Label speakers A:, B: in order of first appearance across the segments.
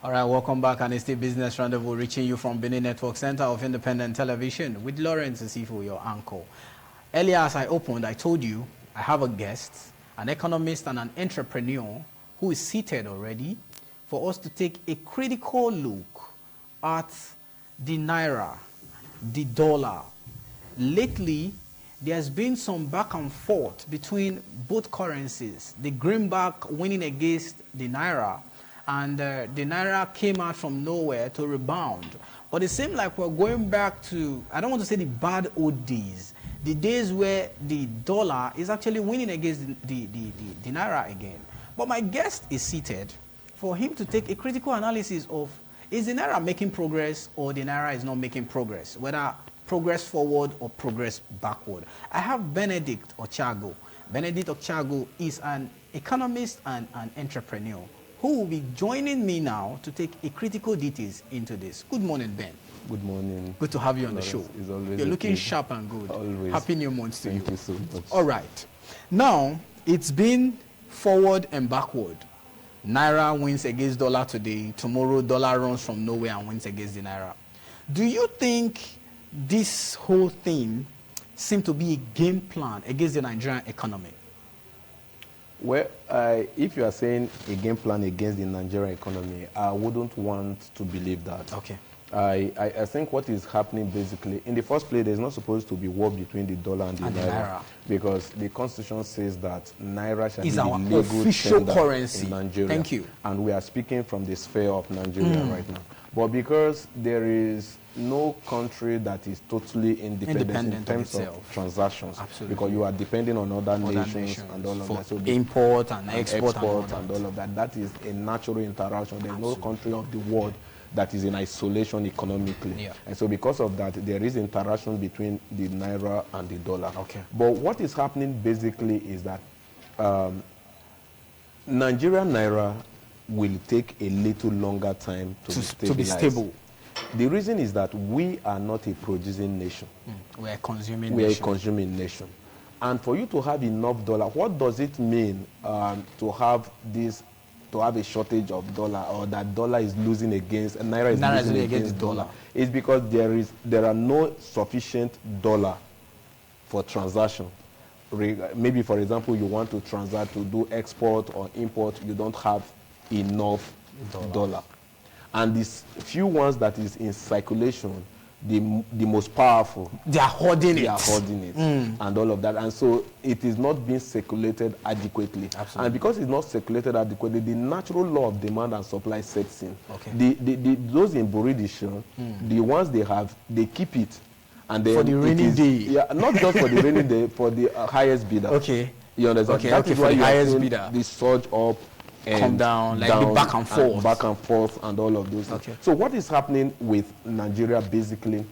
A: All right, welcome back, and it's the Business Rendezvous, reaching you from Benin Network Center of Independent Television with Lawrence Asifo, your uncle. Earlier, as I opened, I told you I have a guest, an economist and an entrepreneur who is seated already for us to take a critical look at the Naira, the dollar. Lately, there's been some back and forth between both currencies, the greenback winning against the Naira, and the Naira came out from nowhere to rebound. But it seemed like we're going back to, I don't want to say the bad old days, the days where the dollar is actually winning against the Naira again. But my guest is seated for him to take a critical analysis of, is the Naira making progress or the Naira is not making progress, whether progress forward or progress backward. I have Benedict Ochago. Benedict Ochago is an economist and an entrepreneur who will be joining me now to take a critical details into this. Good morning, Ben.
B: Good morning.
A: Good to have you on the show. You're looking sharp and good.
B: Always.
A: Happy New Month to you.
B: Thank you so much.
A: All right. Now, it's been forward and backward. Naira wins against dollar today. Tomorrow, dollar runs from nowhere and wins against the Naira. Do you think this whole thing seems to be a game plan against the Nigerian economy?
B: Well, if you are saying a game plan against the Nigerian economy, I wouldn't want to believe that.
A: Okay.
B: I think what is happening basically, in the first place, there's not supposed to be war between the dollar and the Naira, because the Constitution says that Naira shall be
A: our
B: the legal
A: official
B: tender
A: currency
B: in Nigeria.
A: Thank you.
B: And we are speaking from the sphere of Nigeria right now. But because there is no country that is totally independent in terms of transactions, because you are depending on other nations and all of that. So
A: import and export
B: and all of that. That is a natural interaction. There is no country of the world that is in isolation economically.
A: Yeah.
B: And so because of that, there is interaction between the Naira and the dollar.
A: Okay.
B: But what is happening basically is that Nigerian Naira will take a little longer time to be stable. The reason is that we are not a producing nation.
A: We are a consuming nation.
B: We are a consuming nation. And for you to have enough dollar, what does it mean to have a shortage of dollar, or that dollar is losing against, and Naira is losing against dollar? It's because there are no sufficient dollar for transaction. Maybe, for example, you want to transact to do export or import, you don't have enough dollar. And these few ones that is in circulation, the most powerful,
A: they are hoarding it.
B: And all of that. And so it is not being circulated adequately.
A: Absolutely.
B: And because it's not circulated adequately, the natural law of demand and supply sets in.
A: Okay.
B: Those in Buridishan, the ones they have, they keep it. And then
A: for the rainy day.
B: Yeah, not just for the rainy day, for the highest bidder.
A: Okay.
B: You understand?
A: Okay,
B: that is
A: for
B: why
A: the highest bidder.
B: The surge up and
A: come down, like the back and forth.
B: And all of those.
A: Okay.
B: So what is happening with Nigeria basically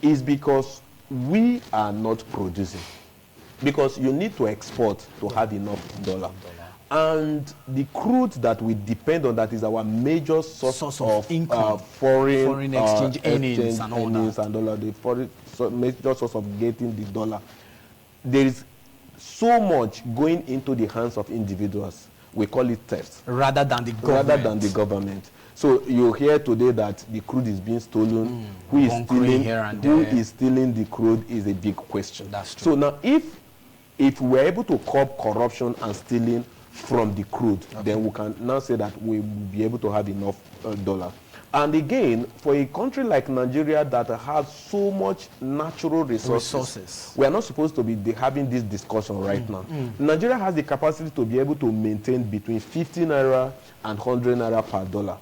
B: is because we are not producing. Because you need to export to have enough dollar. And the crude that we depend on, that is our major source of income, foreign exchange earnings and all of the major source of getting the dollar. There is so much going into the hands of individuals. We call it theft. Rather than the government. So you hear today that the crude is being stolen. Who is stealing the crude is a big question.
A: That's true.
B: So now if we're able to curb corruption and stealing from the crude, then we can now say that we will be able to have enough dollar. And again, for a country like Nigeria that has so much natural resources, we are not supposed to be having this discussion right now. Nigeria has the capacity to be able to maintain between 50 Naira and 100 Naira per dollar.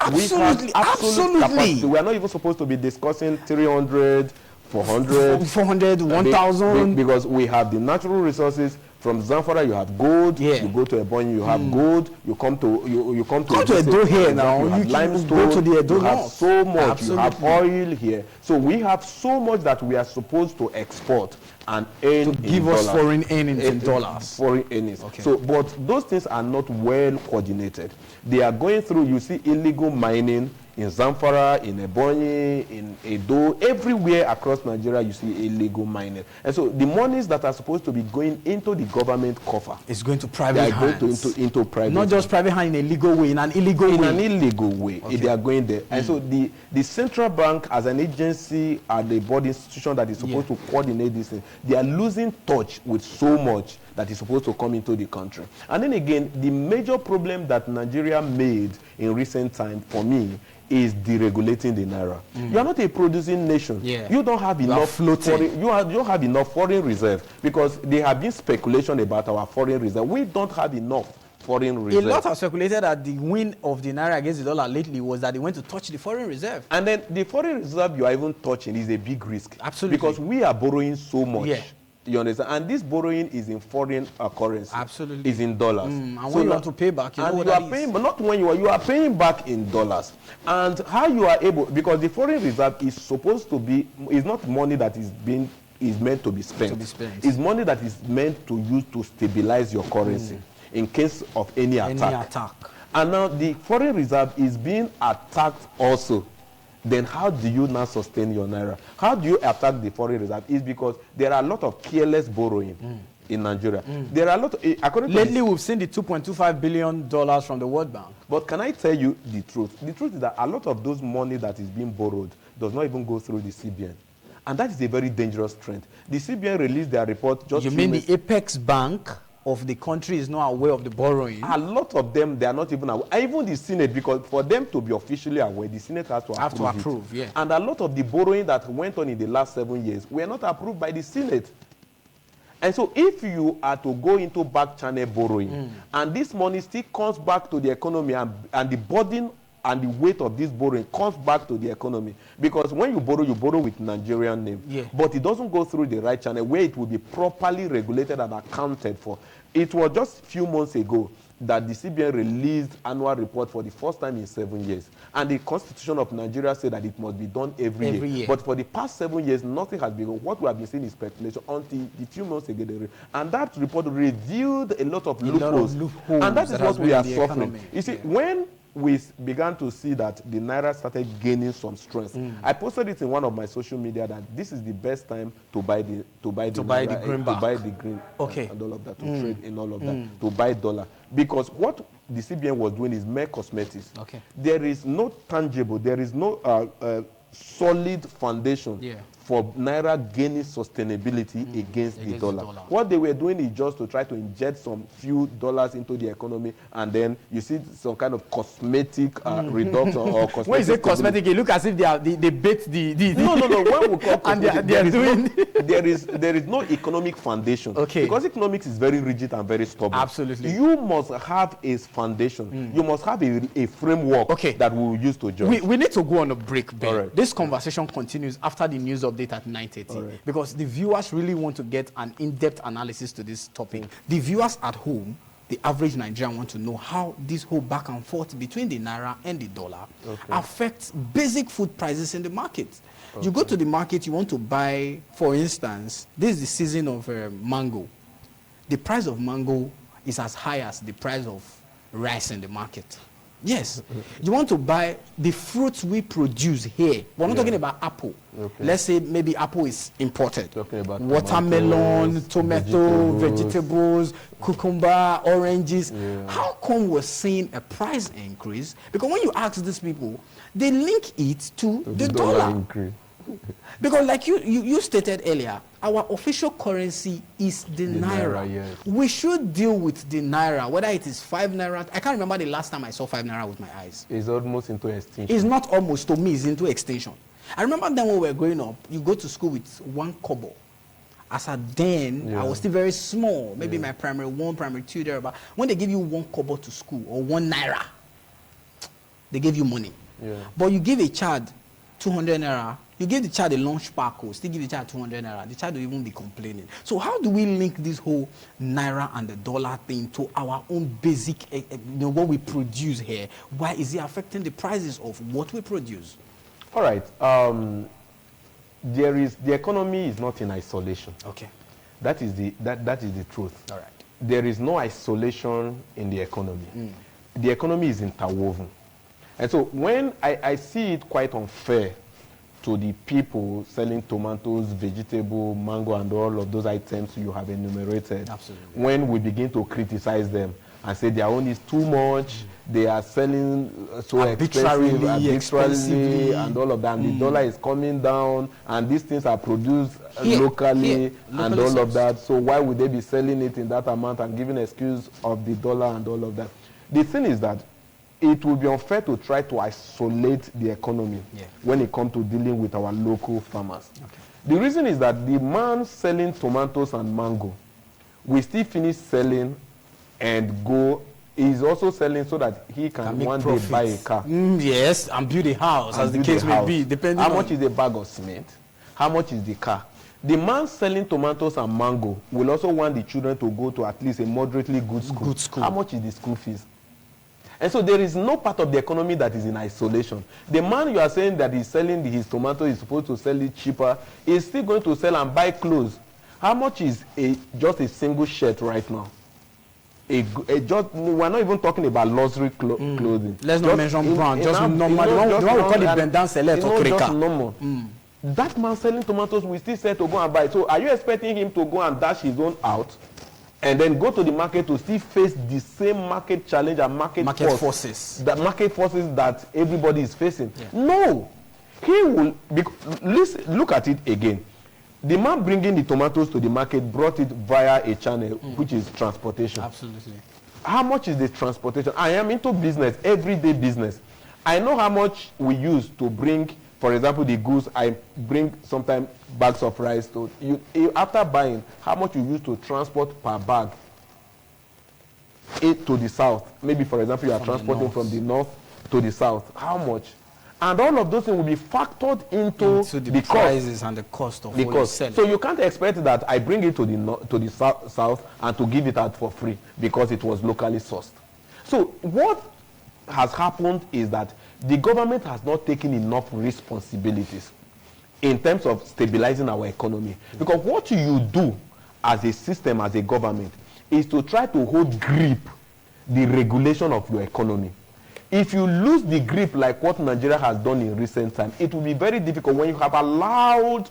A: Absolutely.
B: We have absolute capacity. We are not even supposed to be discussing 300, 400,
A: 1,000.
B: Because we have the natural resources. From Zamfara, you have gold. You go to Ebonyi, you have gold. You come to
A: Edo here now.
B: You have limestone.
A: Go to the Edo.
B: You have so much.
A: Absolutely.
B: You have oil here. So we have so much that we are supposed to export and earn
A: to give us foreign earnings in dollars.
B: Foreign earnings.
A: Okay.
B: So, but those things are not well coordinated. They are going through. You see illegal mining in Zamfara, in Ebonyi, in Edo, everywhere across Nigeria you see illegal mining. And so the monies that are supposed to be going into the government coffer,
A: it's going to private hands.
B: Going into private
A: Not just private hand in a legal way, in an illegal way.
B: In an illegal way,
A: okay.
B: They are going there. And so the central bank as an agency and the board institution that is supposed to coordinate this thing, they are losing touch with so much that is supposed to come into the country. And then again, the major problem that Nigeria made in recent time, for me, is deregulating the Naira. You are not a producing nation. You don't have enough foreign, you don't have enough foreign reserve, because there have been speculation about our foreign reserve. We don't have enough foreign reserve.
A: A lot have speculated that the win of the Naira against the dollar lately was that they went to touch the foreign reserve.
B: And then the foreign reserve you are even touching is a big risk.
A: Absolutely.
B: Because we are borrowing so much. You understand? And this borrowing is in foreign currency.
A: Absolutely.
B: Is in dollars.
A: And so when you want to pay back, you know what
B: that is. Paying, but not when you are paying back in dollars. And how you are able, because the foreign reserve is supposed to be, is not money that is meant to be spent. It's money that is meant to use to stabilize your currency in case of any attack. And now the foreign reserve is being attacked also. Then how do you now sustain your Naira? How do you attack the foreign reserve? Is because there are a lot of careless borrowing in Nigeria. There are a lot of,
A: lately we've seen the $2.25 billion from the World Bank.
B: But can I tell you the truth? The truth is that a lot of those money that is being borrowed does not even go through the CBN. And that is a very dangerous trend. The CBN released their report just...
A: You mean the apex bank of the country is not aware of the borrowing?
B: A lot of them, they are not even aware. Even the Senate, because for them to be officially aware, the Senate has to approve it. And a lot of the borrowing that went on in the last 7 years were not approved by the Senate. And so if you are to go into back channel borrowing, and this money still comes back to the economy, and the burden and the weight of this borrowing comes back to the economy, because when you borrow with Nigerian name, but it doesn't go through the right channel where it will be properly regulated and accounted for. It was just a few months ago that the CBN released annual report for the first time in 7 years. And the Constitution of Nigeria said that it must be done every year. But for the past 7 years, nothing has been done. What we have been seeing is speculation until a few months ago. And that report revealed a lot of loopholes. And that is what we are suffering. You see, when we began to see that the Naira started gaining some strength, I posted it in one of my social media that this is the best time to buy the green and all of that, to trade in all of that, to buy dollar, because what the CBN was doing is mere cosmetics. There is no tangible, there is no solid foundation for Naira gaining sustainability against the dollar. What they were doing is just to try to inject some few dollars into the economy, and then you see some kind of cosmetic reduction or cosmetic.
A: When you say cosmetic, it look as if they bait the
B: No. When we call cosmetic,
A: and they are doing
B: there is no economic foundation. Because economics is very rigid and very stubborn.
A: Absolutely.
B: You must have a foundation. You must have a framework that we will use to judge.
A: We need to go on a break, Ben. This conversation continues after the news update at 9:30, because the viewers really want to get an in-depth analysis to this topic. The viewers at home, the average Nigerian, want to know how this whole back and forth between the Naira and the dollar affects basic food prices in the market. You go to the market, you want to buy, for instance, this is the season of mango. The price of mango is as high as the price of rice in the market. Yes. You want to buy the fruits we produce here. We're not talking about apple. Let's say maybe apple is imported.
B: Talking about
A: watermelon, tomato, vegetables, cucumber, oranges. How come we're seeing a price increase? Because when you ask these people, they link it to the dollar increase. Because like you stated earlier, our official currency is the Naira. We should deal with the Naira, whether it is 5 Naira. I can't remember the last time I saw 5 Naira with my eyes.
B: It's almost into extinction.
A: It's not almost, to me, it's into extinction. I remember then when we were growing up, you go to school with 1 kobo. As a then, I was still very small, maybe my primary 1, primary 2 there. But when they give you 1 kobo to school, or 1 Naira, they give you money. But you give a child 200 Naira, you give the child a lunch pack, still give the child 200 Naira, the child will even be complaining. So how do we link this whole Naira and the dollar thing to our own basic, what we produce here? Why is it affecting the prices of what we produce?
B: All right. The economy is not in isolation. That is the truth.
A: All right.
B: There is no isolation in the economy. The economy is interwoven. And so when I see it quite unfair to the people selling tomatoes, vegetable, mango, and all of those items you have enumerated.
A: Absolutely.
B: When we begin to criticize them and say their own is too much, they are selling so arbitrarily, and all of that, and the dollar is coming down, and these things are produced locally, and all of that. So why would they be selling it in that amount and giving excuse of the dollar and all of that? The thing is that it will be unfair to try to isolate the economy when it comes to dealing with our local farmers. Okay. The reason is that the man selling tomatoes and mango will still finish selling and go. He's also selling so that he can one day buy a car.
A: Yes, and build a house, as the case may be, depending
B: on how much is a bag of cement, how much is the car. The man selling tomatoes and mango will also want the children to go to at least a moderately good school. How much is the school fees? And so there is no part of the economy that is in isolation. The man you are saying that is selling his tomato is supposed to sell it cheaper, is still going to sell and buy clothes. How much is just a single shirt right now? We're not even talking about luxury clothing.
A: Let's not mention brand. Just normal. The one we call it Bendan Select or Kreka.
B: Just normal. That man selling tomatoes will still say to go and buy. So are you expecting him to go and dash his own out and then go to the market to still face the same market challenge and market forces? The market forces that everybody is facing. Yeah. No. He will. Look at it again. The man bringing the tomatoes to the market brought it via a channel, which is transportation.
A: Absolutely.
B: How much is the transportation? I am into business, everyday business. I know how much we use to bring, for example, the goods. I bring sometimes bags of rice. To you, after buying, how much you use to transport per bag it to the south? Maybe, for example, you are transporting from the north to the south. How much? And all of those things will be factored into
A: the prices and the cost of what you sell.
B: So you can't expect that I bring it to the south and to give it out for free because it was locally sourced. So what has happened is that the government has not taken enough responsibilities in terms of stabilizing our economy. Because what you do as a system, as a government, is to try to hold grip the regulation of your economy. If you lose the grip like what Nigeria has done in recent time, it will be very difficult when you have allowed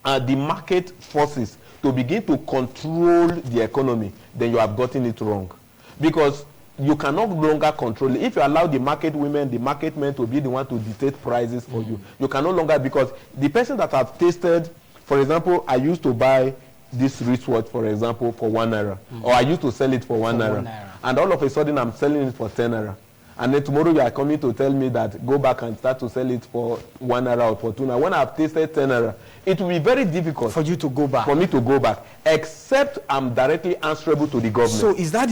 B: the market forces to begin to control the economy, then you have gotten it wrong. Because you can no longer control it. If you allow the market women, the market men to be the one to dictate prices for you, you can no longer, because the person that have tasted, for example, I used to buy this wristwatch, for example, for 1 naira, or I used to sell it for 1 naira, and all of a sudden I'm selling it for 10 naira. And then tomorrow you are coming to tell me that go back and start to sell it for 1 naira or for 2 naira. When I've tasted 10 naira, it will be very difficult
A: for you to go back.
B: For me to go back, except I'm directly answerable to the government.
A: So is that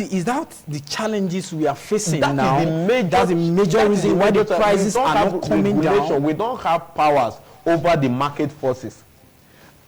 A: the challenges we are facing now? That's the major reason why the prices are not coming down.
B: We don't have powers over the market forces.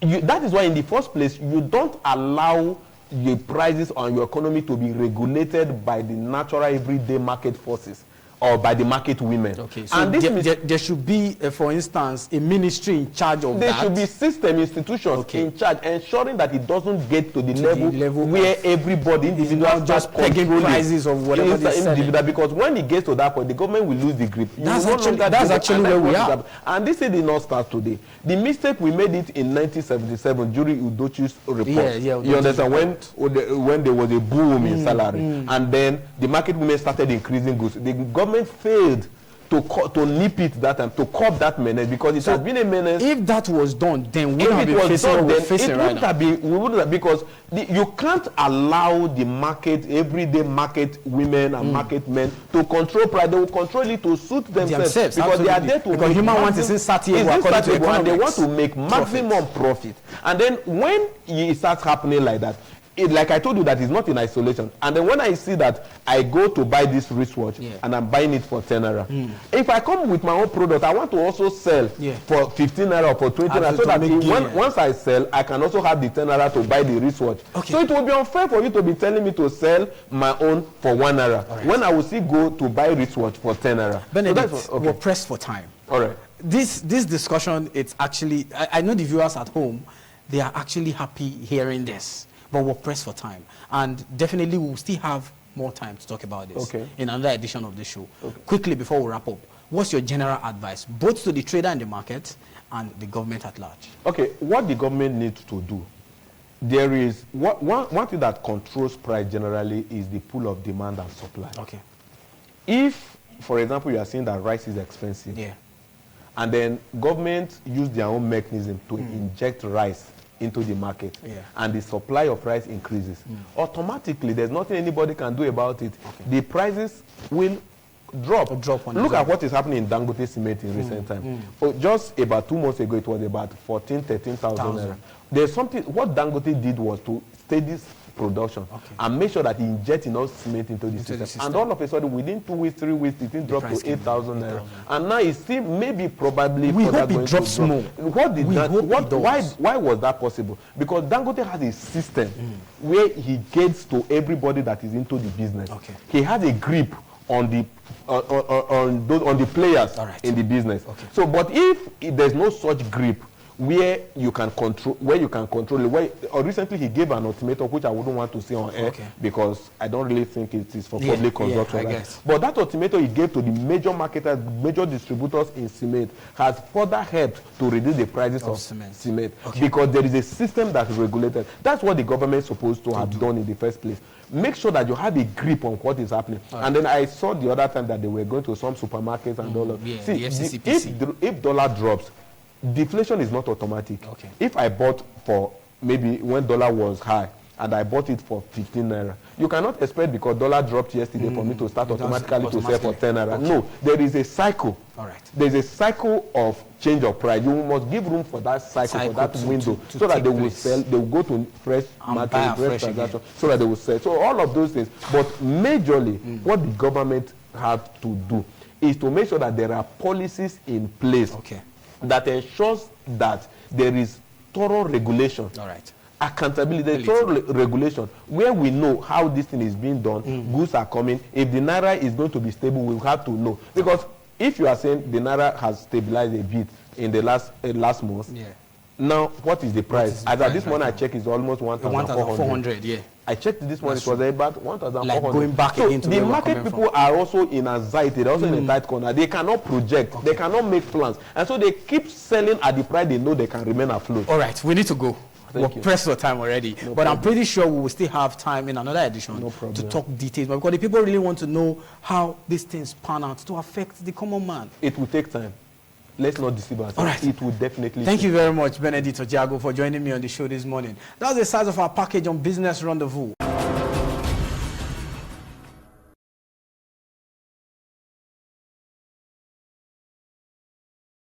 B: That is why in the first place, you don't allow the prices on your economy to be regulated by the natural everyday market forces or by the market women.
A: Okay, so and there should be, for instance, a ministry in charge of that.
B: There should be system institutions in charge, ensuring that it doesn't get to the level where everybody, individuals,
A: just pegging prices of whatever they sell.
B: Because when it gets to that point, the government will lose the grip.
A: That's actually where we are.
B: And this did not start today. The mistake we made it in 1977 during Udochi's report. You understand, when there was a boom in salary, and then the market women started increasing goods. The government failed to nip it that time, to curb that menace, because it has been a menace.
A: If that was done, then we wouldn't be facing what we're facing right now. We wouldn't have, because you can't allow the market, everyday market women and market men to control price. They will control it to suit themselves because absolutely.
B: They are there to
A: because human want is insatiable,
B: and they want to make maximum profit. And then when it starts happening like that, like I told you, that is not in isolation. And then when I see that I go to buy this wristwatch and I'm buying it for 10 naira, if I come with my own product, I want to also sell for 15 naira or for 20 naira, so that once I sell, I can also have the 10 naira to buy the wristwatch. Okay. So it will be unfair for you to be telling me to sell my own for 1 naira when I will still go to buy wristwatch for 10 naira.
A: Benedict, so we're pressed for time.
B: All right.
A: This discussion, it's actually, I know the viewers at home, they are actually happy hearing this. But we're pressed for time. And definitely we'll still have more time to talk about this
B: Okay.
A: in another edition of the show.
B: Okay.
A: Quickly, before we wrap up, what's your general advice, both to the trader in the market and the government at large?
B: Okay, what the government needs to do, there is one thing that controls price generally is the pool of demand and supply.
A: Okay.
B: If, for example, you are saying that rice is expensive,
A: Yeah.
B: and then government use their own mechanism to inject rice into the market, and the supply of rice increases, automatically there's nothing anybody can do about it. Okay. The prices will drop. Look at what is happening in Dangote cement in recent time. Oh, just about 2 months ago, it was about 13,000 naira. There's something, what Dangote did was to steady production and make sure that he injects enough cement into the system. And all of a sudden, within 2 weeks, 3 weeks, it dropped to 8,000 naira. And now it's still maybe probably
A: we hope it drops more.
B: Why was that possible? Because Dangote has a system where he gets to everybody that is into the business. Okay. He has a grip on the players in the business. Okay. So, but if there's no such grip where you can control, recently he gave an ultimatum which I wouldn't want to say on air because I don't really think it is for public consumption. But that ultimatum he gave to the major marketers, major distributors in cement has further helped to reduce the prices of cement because there is a system that is regulated. That's what the government is supposed to have done in the first place. Make sure that you have a grip on what is happening. And then I saw the other time that they were going to some supermarkets and all of if dollar drops, deflation is not automatic. Okay. If I bought for maybe when dollar was high and I bought it for 15 naira, you cannot expect because dollar dropped yesterday for me to start automatically to sell for 10 naira. Okay. No, there is a cycle. All right. There is a cycle of change of price. You must give room for that cycle for that window, so that they will sell. They will go to fresh market, fresh transaction, so that they will sell. So all of those things. But majorly, what the government have to do is to make sure that there are policies in place that ensures that there is thorough regulation. All right. Accountability, thorough regulation, where we know how this thing is being done, goods are coming. If the Naira is going to be stable, we have to know. Because if you are saying the Naira has stabilized a bit in the last month, now what is the price? As at this morning I checked, it's almost 1,400. Yeah. I checked this morning, it was about 1,400. Like going back again to the market people are also in anxiety, they're also in a tight corner. They cannot project, they cannot make plans. And so they keep selling at the price they know they can remain afloat. All right, we need to go. We're pressed for time already. No but problem. I'm pretty sure we will still have time in another edition to talk details. But because the people really want to know how these things pan out to affect the common man. It will take time. Let's not deceive ourselves. All right. It will definitely. Thank you very much, Benedict Ojago, for joining me on the show this morning. That's the size of our package on Business Rendezvous.